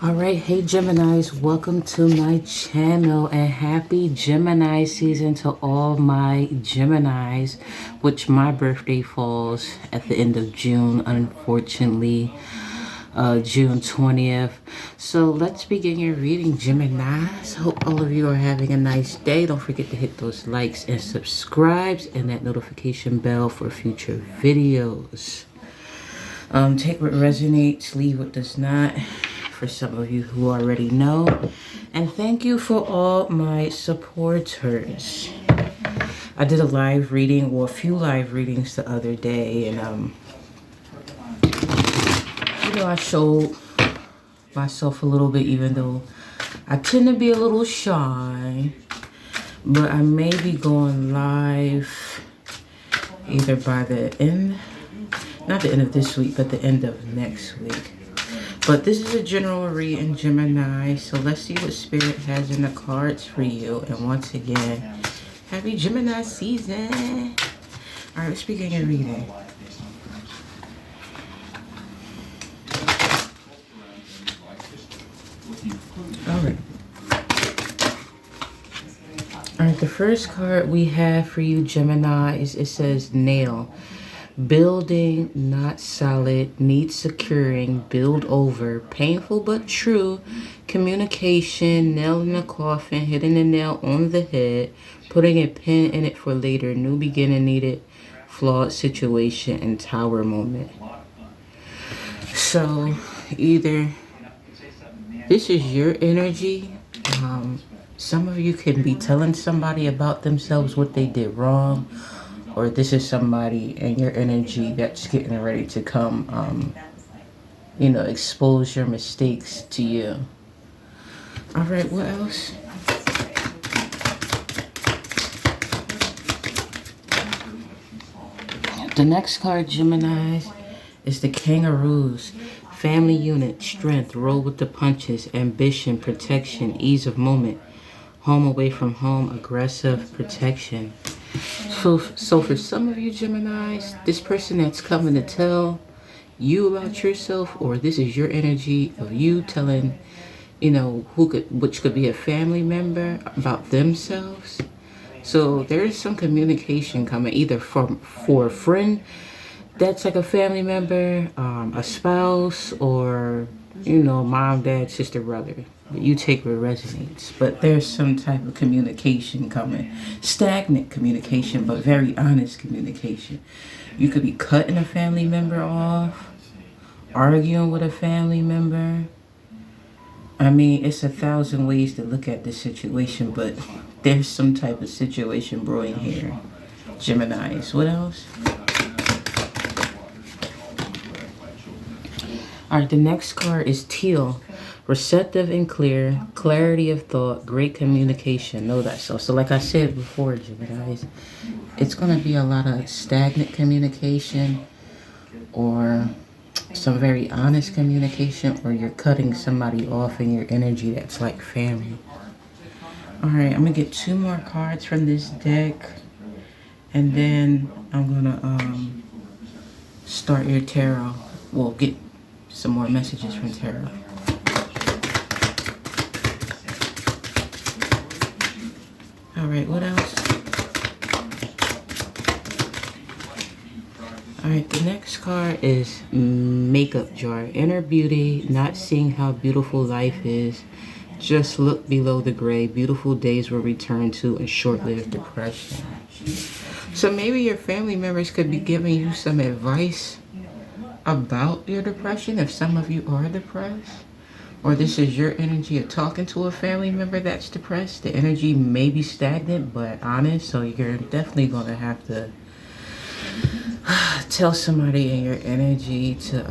All right, hey Geminis, welcome to my channel and happy Gemini season to all my Geminis, which my birthday falls at the end of June, unfortunately, June 20th. So let's begin your reading, Geminis. Hope all of you are having a nice day. Don't forget to hit those likes and subscribes and that notification bell for future videos. Take what resonates, leave what does not, for some of you who already know. And thank you for all my supporters. I did a live reading, or a few live readings the other day, and I showed myself a little bit, even though I tend to be a little shy. But I may be going live either by the end, not the end of this week, but the end of next week. But this is a general reading, Gemini, so let's see what Spirit has in the cards for you. And once again, happy Gemini season. All right, let's begin your reading. All right. All right, the first card we have for you, Gemini, it says nail. Building, not solid, needs securing, build over, painful but true, communication, nail in the coffin, hitting the nail on the head, putting a pin in it for later, new beginning needed, flawed situation, and tower moment. So, either this is your energy. Some of you can be telling somebody about themselves what they did wrong, or this is somebody in your energy that's getting ready to come, expose your mistakes to you. All right, what else? The next card, Gemini, is the Kangaroos. Family unit, strength, roll with the punches, ambition, protection, ease of moment, home away from home, aggressive, protection. So for some of you Geminis, this person that's coming to tell you about yourself, or this is your energy of you telling, which could be a family member about themselves. So there is some communication coming, either for a friend that's like a family member, a spouse, or mom, dad, sister, brother. You take what resonates, but there's some type of communication coming. Stagnant communication, but very honest communication. You could be cutting a family member off, arguing with a family member. I mean, it's 1,000 ways to look at this situation, but there's some type of situation brewing here. Geminis, what else? All right, the next card is teal. Receptive and clear, clarity of thought, great communication. Know that. So like I said before, Geminis, it's going to be a lot of stagnant communication, or some very honest communication, or you're cutting somebody off in your energy that's like family. All right, I'm going to get 2 more cards from this deck, and then I'm going to start your tarot. We'll get some more messages from tarot. All right, what else? All right, the next card is makeup jar. Inner beauty, not seeing how beautiful life is. Just look below the gray. Beautiful days will return to a short-lived depression. So maybe your family members could be giving you some advice about your depression, if some of you are depressed. Or this is your energy of talking to a family member that's depressed. The energy may be stagnant, but honest. So you're definitely going to have to tell somebody in your energy to,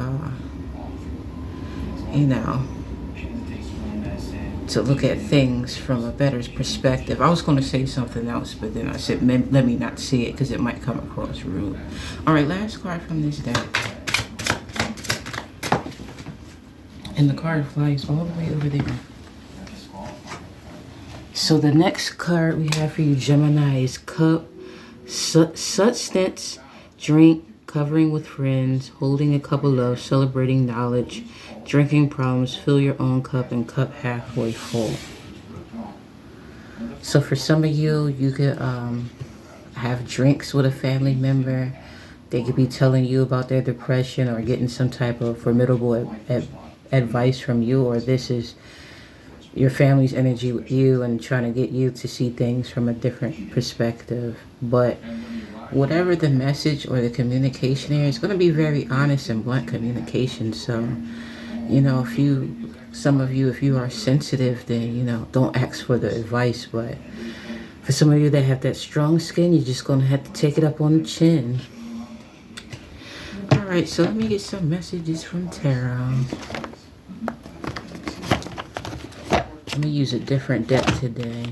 to look at things from a better perspective. I was going to say something else, but then I said, let me not say it because it might come across rude. All right, last card from this deck. And the card flies all the way over there. So the next card we have for you, Gemini, is cup, substance, drink, covering with friends, holding a cup of love, celebrating knowledge, drinking problems, fill your own cup and cup halfway full. So for some of you, you could have drinks with a family member. They could be telling you about their depression or getting some type of formidable advice from you, or this is your family's energy with you and trying to get you to see things from a different perspective. But whatever the message or the communication here, it's going to be very honest and blunt communication. So, you know, some of you, if you are sensitive, then, you know, don't ask for the advice. But for some of you that have that strong skin, you're just going to have to take it up on the chin. All right, so let me get some messages from tarot. Let me use a different deck today.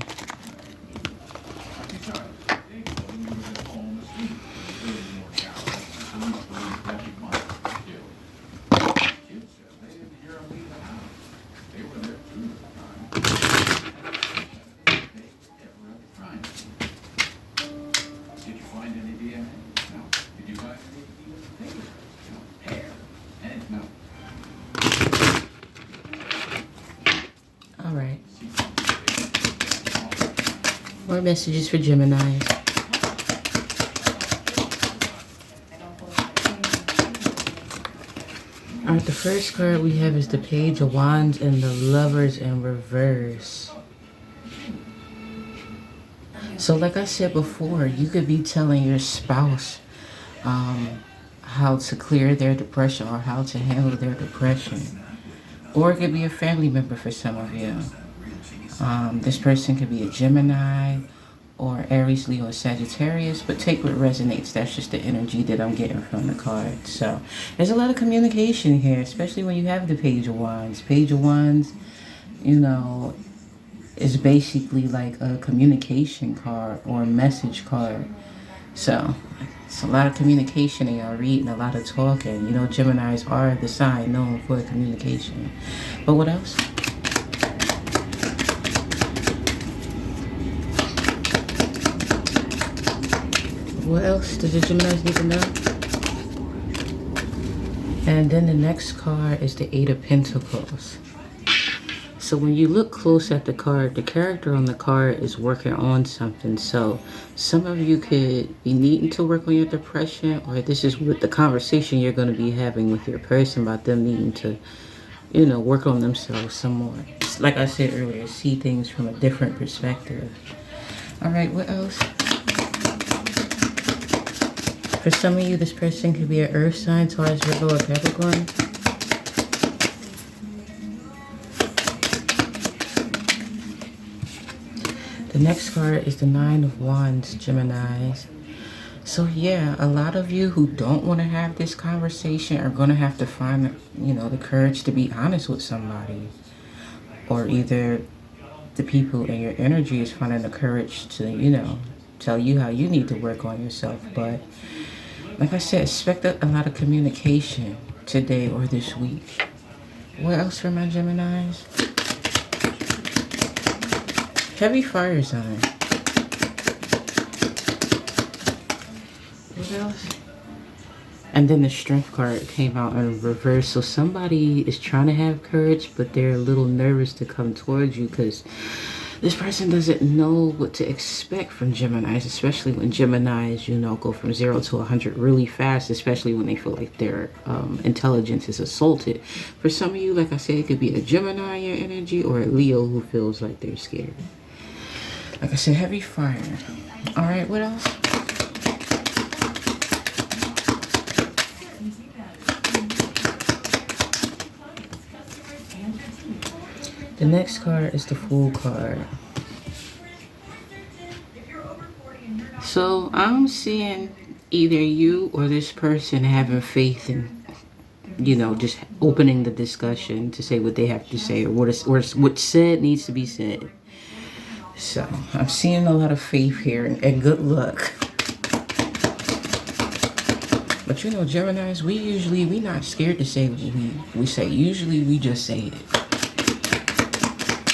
Alright. More messages for Gemini. Alright, the first card we have is the Page of Wands and the Lovers in reverse. So like I said before, you could be telling your spouse how to clear their depression or how to handle their depression. Or it could be a family member for some of you. This person could be a Gemini or Aries, Leo, or Sagittarius, but take what resonates. That's just the energy that I'm getting from the card. So there's a lot of communication here, especially when you have the Page of Wands. Page of Wands, you know, is basically like a communication card or a message card. So it's a lot of communication and y'all reading, a lot of talking. You know, Geminis are the sign known for communication. But what else? What else does the Geminis need to know? And then the next card is the Eight of Pentacles. So when you look close at the card, the character on the card is working on something. So some of you could be needing to work on your depression, or this is what the conversation you're going to be having with your person about them needing to, you know, work on themselves some more. Like I said earlier, see things from a different perspective. All right, what else? For some of you, this person could be an earth sign, Taurus, Virgo, or Capricorn. The next card is the Nine of Wands, Geminis. So yeah, a lot of you who don't want to have this conversation are going to have to find, you know, the courage to be honest with somebody. Or either the people in your energy is finding the courage to, you know, tell you how you need to work on yourself. But like I said, expect a lot of communication today or this week. What else for my Geminis? Heavy fire sign. What else? And then the Strength card came out in reverse. So somebody is trying to have courage, but they're a little nervous to come towards you because this person doesn't know what to expect from Geminis, especially when Geminis, you know, go from 0 to 100 really fast, especially when they feel like their intelligence is assaulted. For some of you, like I said, it could be a Gemini in your energy or a Leo who feels like they're scared. Like I said, heavy fire. All right, what else? The next card is the Fool card. So I'm seeing either you or this person having faith in, you know, just opening the discussion to say what they have to say or what's said needs to be said. So I'm seeing a lot of faith here and good luck. But you know, Geminis, we not scared to say what we say. Usually we just say it.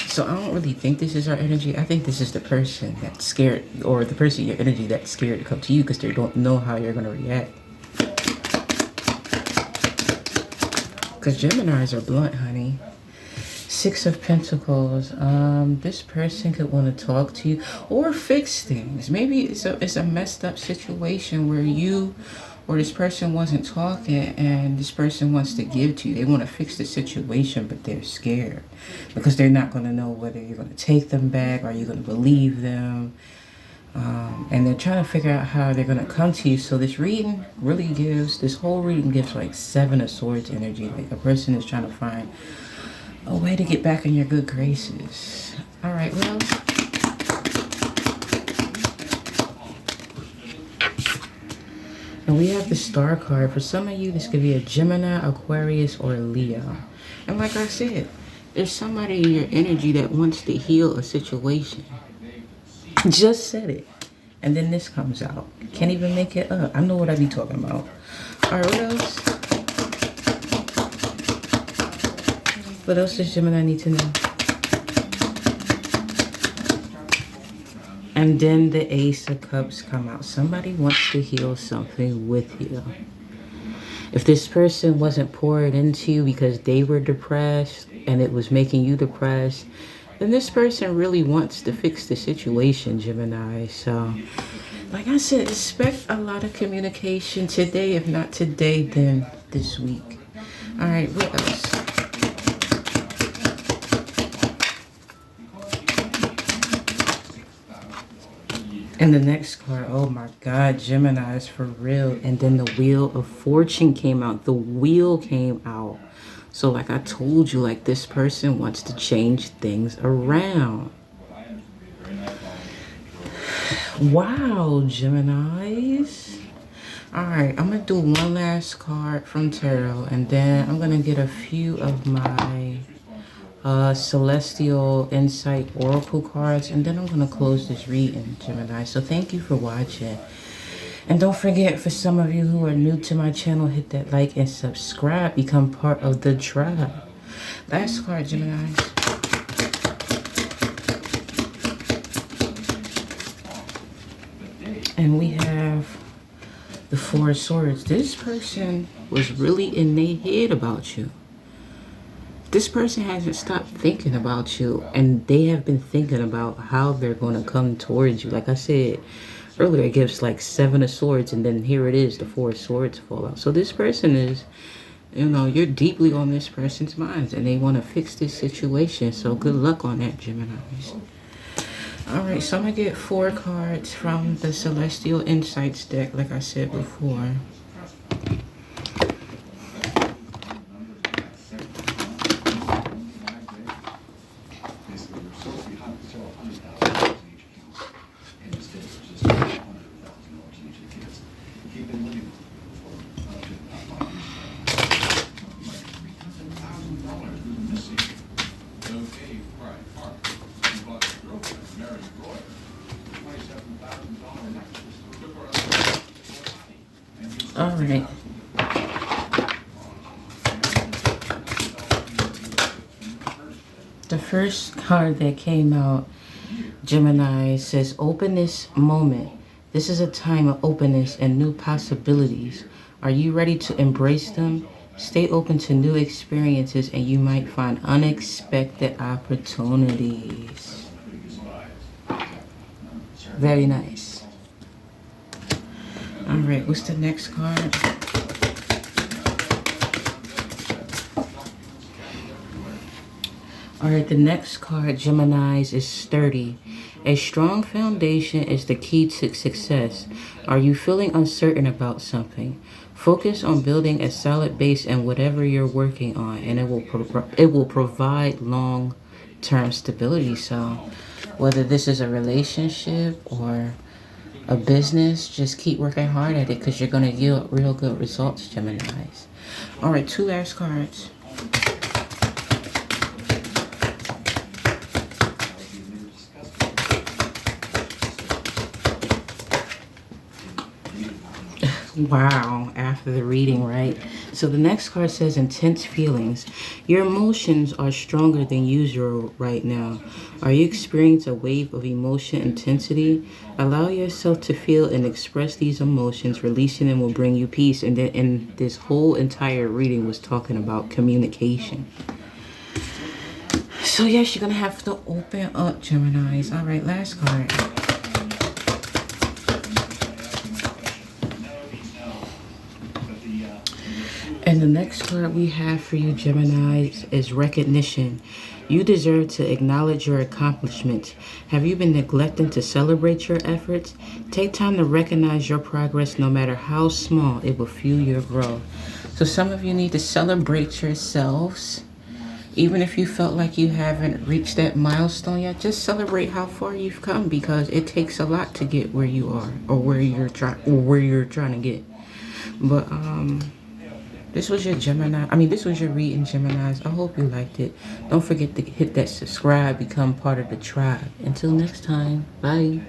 So I don't really think this is our energy. I think this is the person that's scared, or the person in your energy that's scared to come to you because they don't know how you're going to react. Because Geminis are blunt, honey. Six of Pentacles. This person could want to talk to you or fix things. Maybe it's a messed up situation where you or this person wasn't talking and this person wants to give to you. They want to fix the situation, but they're scared because they're not going to know whether you're going to take them back or you're going to believe them. And they're trying to figure out how they're going to come to you. So this reading really gives, this whole reading gives like Seven of Swords energy. Like a person is trying to find a way to get back in your good graces. All right, well. And we have the Star card. For some of you, this could be a Gemini, Aquarius, or a Leo. And like I said, there's somebody in your energy that wants to heal a situation. Just said it. And then this comes out. Can't even make it up. I know what I be talking about. All right, what else? What else does Gemini need to know? And then the Ace of Cups come out. Somebody wants to heal something with you. If this person wasn't pouring into you because they were depressed and it was making you depressed, then this person really wants to fix the situation, Gemini. So, like I said, expect a lot of communication today. If not today, then this week. All right, what else? And the next card, oh my God, Gemini is for real. And then the Wheel of Fortune came out. The wheel came out. So like I told you, like this person wants to change things around. Wow, Geminis. All right, I'm going to do one last card from Tarot. And then I'm going to get a few of my Celestial Insight Oracle cards. And then I'm going to close this reading, Gemini. So thank you for watching. And don't forget, for some of you who are new to my channel, hit that like and subscribe. Become part of the tribe. Last card, Gemini. And we have the Four of Swords. This person was really in their head about you. This person hasn't stopped thinking about you, and they have been thinking about how they're going to come towards you. Like I said earlier, it gives like Seven of Swords, and then here it is, the Four of Swords fall out. So this person is, you know, you're deeply on this person's minds, and they want to fix this situation. So good luck on that, Geminis. All right, so I'm going to get 4 cards from the Celestial Insights deck, like I said before. All right. The first card that came out, Gemini, says, open this moment. This is a time of openness and new possibilities. Are you ready to embrace them? Stay open to new experiences and you might find unexpected opportunities. Very nice. All right, what's the next card? All right, the next card, Geminis, is sturdy. A strong foundation is the key to success. Are you feeling uncertain about something? Focus on building a solid base in whatever you're working on, and it will provide long-term stability. So whether this is a relationship or a business, just keep working hard at it because you're going to yield real good results, Geminis. All right, 2 last cards. Wow, after the reading, right? So the next card says intense feelings. Your emotions are stronger than usual right now. Are you experiencing a wave of emotion intensity? Allow yourself to feel and express these emotions. Releasing them will bring you peace. And this whole entire reading was talking about communication. So yes, you're gonna have to open up, Geminis. All right, last card. And the next card we have for you, Geminis, is recognition. You deserve to acknowledge your accomplishments. Have you been neglecting to celebrate your efforts? Take time to recognize your progress, no matter how small. It will fuel your growth. So some of you need to celebrate yourselves. Even if you felt like you haven't reached that milestone yet, just celebrate how far you've come, because it takes a lot to get where you are, or where you're trying to get. But this was your Gemini. This was your reading, Geminis. I hope you liked it. Don't forget to hit that subscribe, become part of the tribe. Until next time, bye.